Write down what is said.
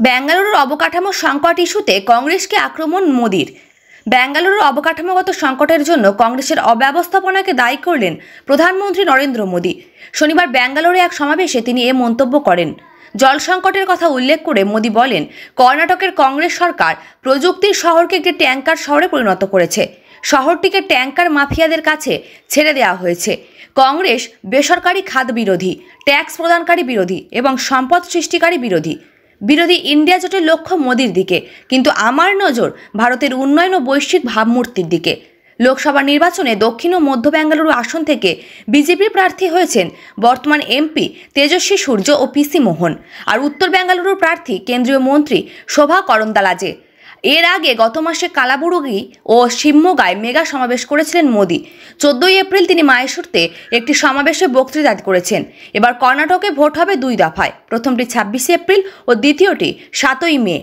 বেঙ্গালুরুর অবকাঠামো সংকট ইস্যুতে কংগ্রেসকে আক্রমণ মোদির। বেঙ্গালুরুর অবকাঠামোগত সংকটের জন্য কংগ্রেসের অব্যবস্থাপনাকে দায়ী করলেন প্রধানমন্ত্রী নরেন্দ্র মোদি। শনিবার বেঙ্গালুরুরে এক সমাবেশে তিনি এ মন্তব্য করেন। জল সংকটের কথা উল্লেখ করে মোদি বলেন, কর্ণাটকের কংগ্রেস সরকার প্রযুক্তির শহরকে একটি ট্যাঙ্কার শহরে পরিণত করেছে। শহরটিকে ট্যাঙ্কার মাফিয়াদের কাছে ছেড়ে দেওয়া হয়েছে। কংগ্রেস বেসরকারি খাত বিরোধী, ট্যাক্স প্রদানকারী বিরোধী এবং সম্পদ সৃষ্টিকারী বিরোধী ইন্ডিয়া জোটের লক্ষ্য মোদির দিকে, কিন্তু আমার নজর ভারতের উন্নয়ন ও বৈশ্বিক ভাবমূর্তির দিকে। লোকসভা নির্বাচনে দক্ষিণ ও মধ্য বেঙ্গালুরু আসন থেকে বিজেপি প্রার্থী হয়েছেন বর্তমান এমপি তেজস্বী সূর্য ও পিসি মোহন, আর উত্তর বেঙ্গালুরুর প্রার্থী কেন্দ্রীয় মন্ত্রী শোভা করন্দালাজে। এর আগে গত মাসে কালাবুরগি ও শিবমোগায় মেগা সমাবেশ করেছিলেন মোদি। 14 এপ্রিল তিনি মাইসুরতে একটি সমাবেশে বক্তৃতা করেছেন। এবার কর্ণাটকে ভোট হবে 2 দফায়, প্রথমটি 26 এপ্রিল ও দ্বিতীয়টি 7ই মে।